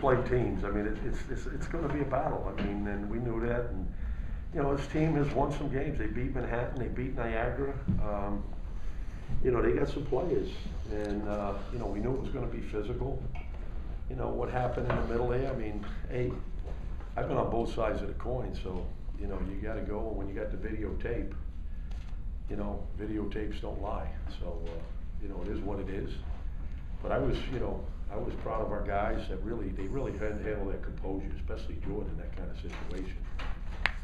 play teams. I mean, it's going to be a battle. I mean, and we knew that. And you know, his team has won some games. They beat Manhattan. They beat Niagara. You know, they got some players, and you know, we knew it was going to be physical. You know what happened in the middle there. I mean, hey, I've been on both sides of the coin, so you know, you got to go. And when you got the videotape, you know, videotapes don't lie. So you know, it is what it is. But I was, you know, I was proud of our guys that they really handled their composure, especially Jordan in that kind of situation.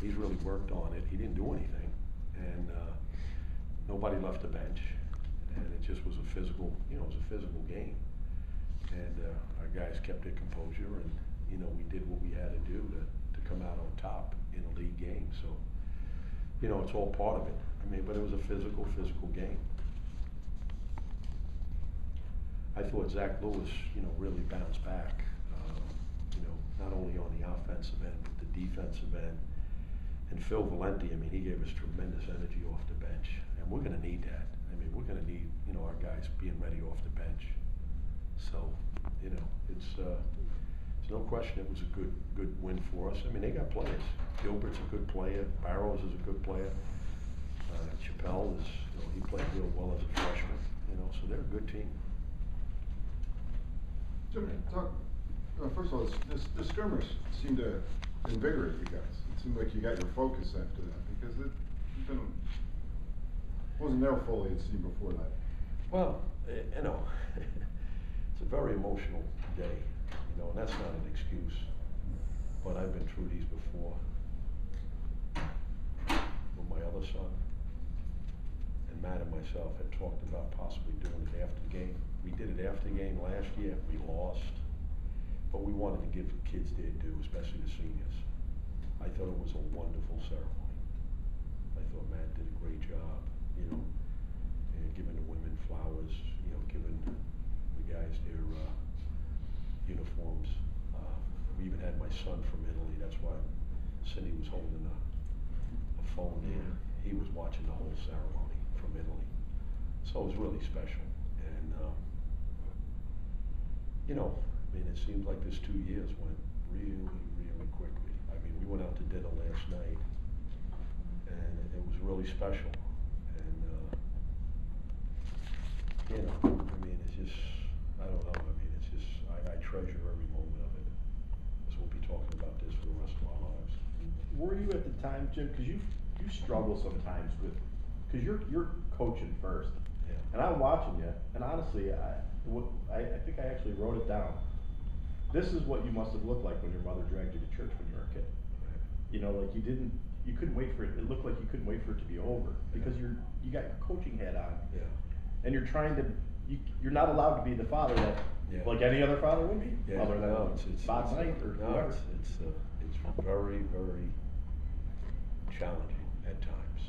He's really worked on it. He didn't do anything, and nobody left the bench, and it just was a physical, you know, it was a physical game. And our guys kept their composure, and you know, we did what we had to do to come out on top in a league game. So, you know, it's all part of it. I mean, but it was a physical game. I thought Zach Lewis, you know, really bounced back, you know, not only on the offensive end, but the defensive end. And Phil Valenti, I mean, he gave us tremendous energy off the bench. And we're going to need that. I mean, we're going to need, you know, our guys being ready off the bench. So, you know, it's no question it was a good win for us. I mean, they got players. Gilbert's a good player. Barrows is a good player. Chappelle is, you know, he played real well as a freshman. You know, so they're a good team. Jim, first of all, the skirmish seemed to invigorate you guys. It seemed like you got your focus after that, because it wasn't there fully, it seemed, before that. Well, you know, it's a very emotional day, you know, and that's not an excuse. But I've been through these before with my other son. And Matt and myself had talked about possibly doing it after the game. We did it after the game last year. We lost. But we wanted to give the kids their due, especially the seniors. I thought it was a wonderful ceremony. I thought Matt did a great job, you know, giving the women flowers, you know, giving the guys their uniforms. We even had my son from Italy. That's why Cindy was holding a phone there. He was watching the whole ceremony from Italy. So it was really special. And, you know, I mean, it seems like this 2 years went really, really quickly. I mean, we went out to dinner last night, and it was really special. And, you know, I mean, it's just, I don't know, I mean, it's just, I treasure every moment of it. Because we'll be talking about this for the rest of our lives. Were you at the time, Jim, because you struggle sometimes with, because you're coaching first. Yeah. And I'm watching you, and honestly, I think I actually wrote it down. This is what you must have looked like when your mother dragged you to church when you were a kid. Right. You know, like you couldn't wait for it. It looked like you couldn't wait for it to be over because you got your coaching hat on. Yeah. And you're trying to, you're not allowed to be the father that, like any other father would be. Yeah. Other than Bob Knight or whoever. It's very, very challenging at times,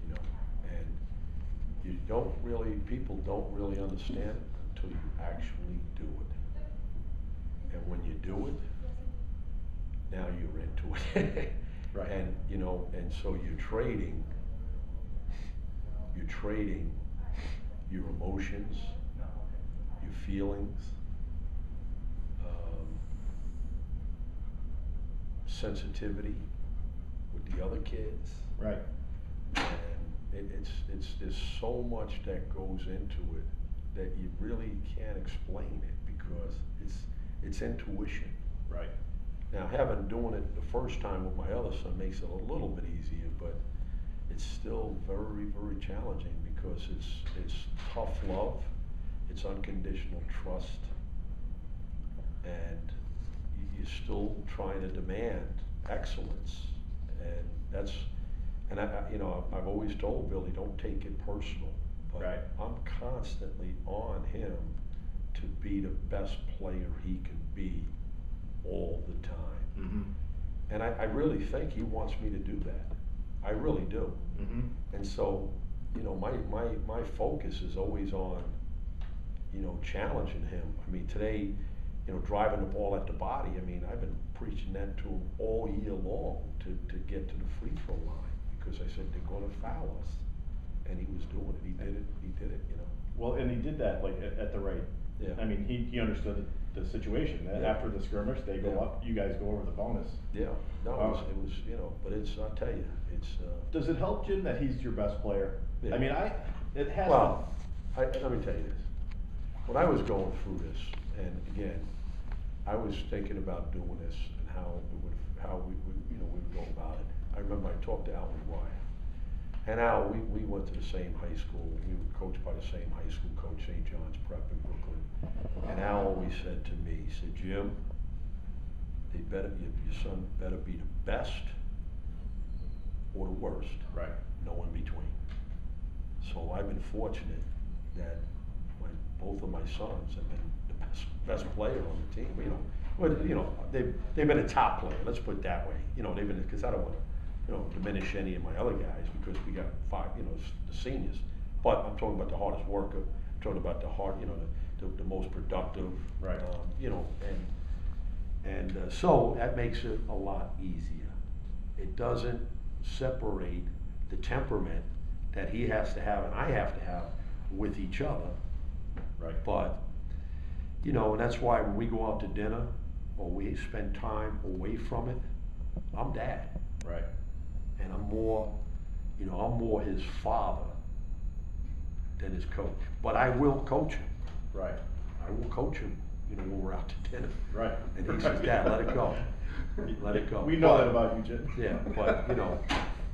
you know, and people don't really understand it until you actually do it. And when you do it, now you're into it. Right. And, you know, and so you're trading your emotions, your feelings, sensitivity with the other kids. Right. And there's so much that goes into it that you really can't explain it because it's intuition. Right. Now, doing it the first time with my other son makes it a little bit easier, but it's still very, very challenging because it's tough love, it's unconditional trust, and you're still trying to demand excellence, and I've always told Billy, don't take it personal, but right. I'm constantly on him to be the best player he can be all the time. Mm-hmm. And I really think he wants me to do that. I really do. Mm-hmm. And so, you know, my focus is always on, you know, challenging him. I mean, today, you know, driving the ball at the body, I mean, I've been preaching that to him all year long to get to the free throw line because I said, they're going to foul us. And he was doing it. He did it, you know. Well, and he did that like at the right Yeah. I mean, he understood the situation, that Yeah. after the skirmish, they go Yeah. up, you guys go over the bonus. Yeah, no, it was, you know, but it's, I'll tell you, it's, Does it help, Jim, that he's your best player? Yeah. I mean, it has. well, let me tell you this. When I was going through this, and again, I was thinking about doing this and how we would, you know, we would go about it. I remember I talked to Al McGuire. And Al, we went to the same high school, we were coached by the same high school coach, St. John's Prep in Brooklyn. And Al always said to me, he said, Jim, your son better be the best or the worst. Right. No in between. So I've been fortunate that both of my sons have been the best player on the team, you know. But, you know, they've been a top player, let's put it that way. You know, they've been, because I don't want to, you know, diminish any of my other guys, because we got 5, you know, the seniors. But I'm talking about the hardest worker, I'm talking about you know, the most productive. Right. You know, and so that makes it a lot easier. It doesn't separate the temperament that he has to have and I have to have with each other. Right. But, you know, and that's why when we go out to dinner or we spend time away from it, I'm dad. Right. And I'm more, you know, I'm more his father than his coach. But I will coach him. Right. I will coach him, you know, when we're out to dinner. Right. And he says, Dad, let it go. Let it go. We know But- that about you, Jim. Yeah, but, you know,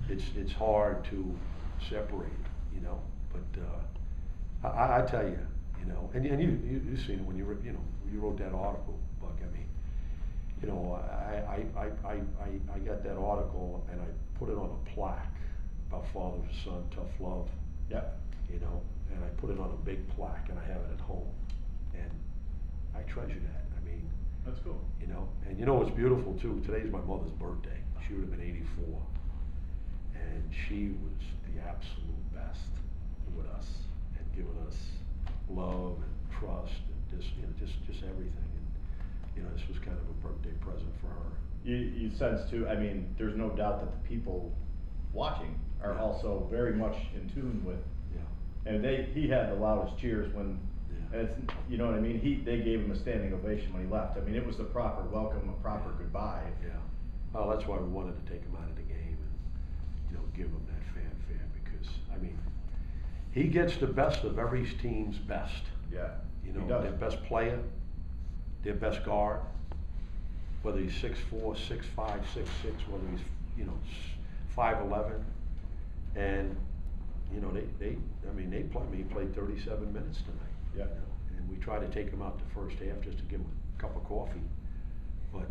it's hard to separate, you know, but, I tell you, you know, and you've seen it when you wrote that article, Buck. I mean, you know, I got that article and I put it on a plaque about father and son, tough love. Yeah. You know, and I put it on a big plaque and I have it at home, and I treasure that. I mean, That's cool. you know, and you know what's beautiful too? Today's my mother's birthday. She would have been 84, and she was the absolute best with us and giving us love and trust and just everything. And you know, this was kind of a birthday present for her. You sense too, I mean, there's no doubt that the people watching are Yeah. also very much in tune with, Yeah. and he had the loudest cheers when, Yeah. and it's, you know what I mean, they gave him a standing ovation when he left. I mean, it was the proper welcome, a proper goodbye. Yeah. Well, that's why we wanted to take him out of the game and, you know, give him that fanfare, because, I mean, he gets the best of every team's best. Yeah, You he know, does. their best player, their best guard, whether he's 6'4", 6'5", 6'6", whether he's, you know, 5'11", and, you know, they play. I mean, he played 37 minutes tonight. Yeah. You know, and we tried to take him out the first half just to give him a cup of coffee, but,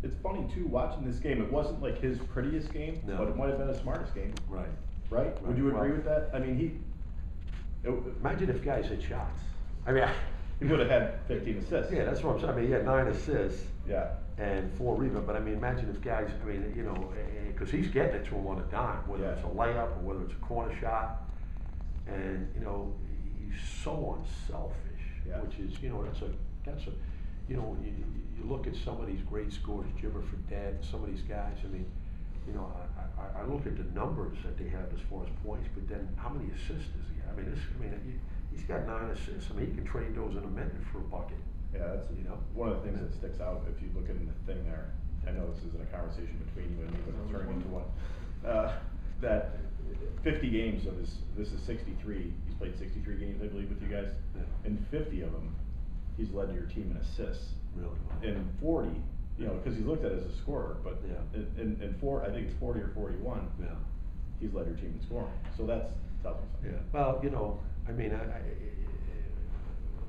It's funny too, watching this game, it wasn't like his prettiest game, No. but it might have been his smartest game, right. right? Would you agree Well- with that? I mean, Imagine if guys hit shots. I mean, he would have had 15 assists. yeah, that's what I'm saying. I mean, he had 9 assists Yeah. and 4 rebounds, but I mean, imagine if guys, I mean, you know, because he's getting it to him on a dime, whether Yeah. it's a layup or whether it's a corner shot, and, you know, he's so unselfish, Yeah. which is, you know, that's a, you know, you look at some of these great scores, Jimmer Fredette, some of these guys, I mean, you know, I look at the numbers that they have as far as points, but then how many assists does he have? I mean, he's got 9 assists. I mean, he can trade those in a minute for a bucket. Yeah, that's, You know? one of the things that sticks out if you look in the thing there. I know this isn't a conversation between you and me, but it's turning into one. That 50 games of this is 63, he's played 63 games, I believe, with you guys. Yeah. In 50 of them, he's led your team in assists. Really? In 40, you know, because he's looked at as a scorer, but Yeah. in 4, I think it's 40 or 41, Yeah. he's led your team in scoring. So that's tells me something. Yeah. Well, you know, I mean,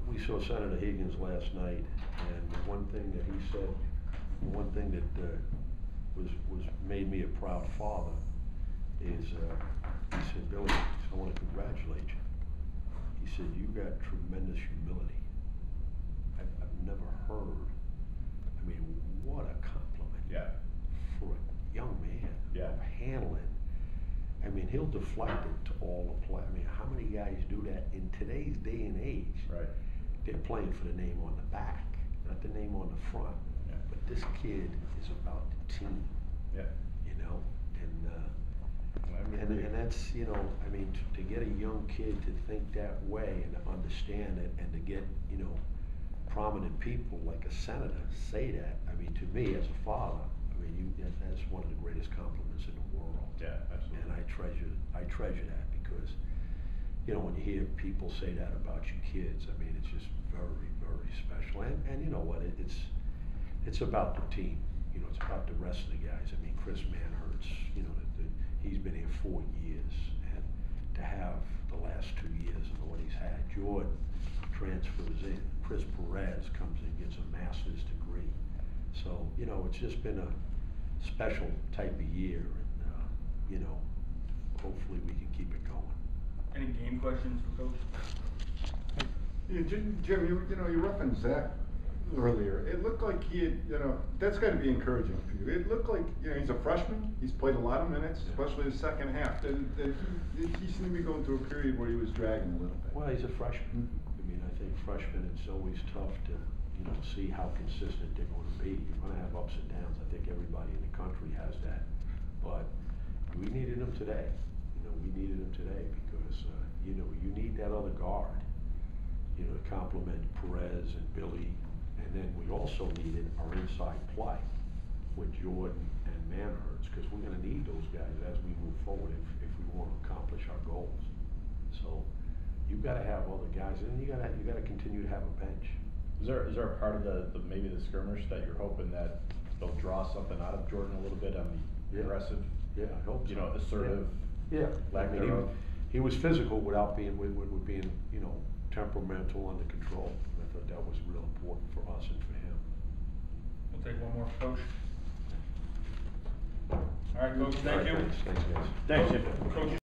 we saw Senator Higgins last night, and the one thing that he said, the one thing that was made me a proud father is he said, Billy, I want to congratulate you. He said, you got tremendous humility. I've never heard. I mean, what a compliment. Yeah. For a young man. Yeah. Of handling. I mean, he'll deflect it to all the play. I mean, how many guys do that in today's day and age? Right. They're playing for the name on the back, not the name on the front. Yeah. But this kid is about the team. Yeah. You know, I and agree. that's, you know, I mean, to get a young kid to think that way and to understand it and to get, you know, prominent people like a senator say that, I mean, to me as a father, I mean, that's one of the greatest compliments in the world. Yeah, absolutely. And I treasure that because, you know, when you hear people say that about your kids, I mean, it's just very, very special. And you know what, it's about the team, you know, it's about the rest of the guys. I mean, Chris Manhertz, you know, he's been here 4 years, and to have the last 2 years and what he's had, Jordan transfers in, Chris Perez comes in, gets a master's degree. So, you know, it's just been a special type of year, and, you know, hopefully we can keep it going. Any game questions for Coach? Yeah, Jim, you referenced Zach earlier. It looked like he had, you know, that's got to be encouraging for you. It looked like, you know, he's a freshman. He's played a lot of minutes, especially the second half. That he seemed to be going through a period where he was dragging a little bit. Well, he's a freshman. I mean, I think freshmen, it's always tough to, you know, see how consistent they're going to be. You're going to have ups and downs. I think everybody in the country has that. But we needed him today. You know, we needed him today because, you know, you need that other guard, you know, to complement Perez and Billy. And then we also needed our inside play with Jordan and Manhertz, because we're going to need those guys as we move forward if we want to accomplish our goals. So you've got to have other guys, and you got to continue to have a bench. Is there a part of the maybe the skirmish that you're hoping that they'll draw something out of Jordan a little bit on the aggressive? Yeah, I hope so. You know, assertive. Yeah. Lack I mean, thereof. he was physical without being being, you know, temperamental, under control. I thought that was real important for us and for him. We'll take one more for Coach. All right, Coach, All thank right, you. Thanks, guys. Thanks, Jim. Coach,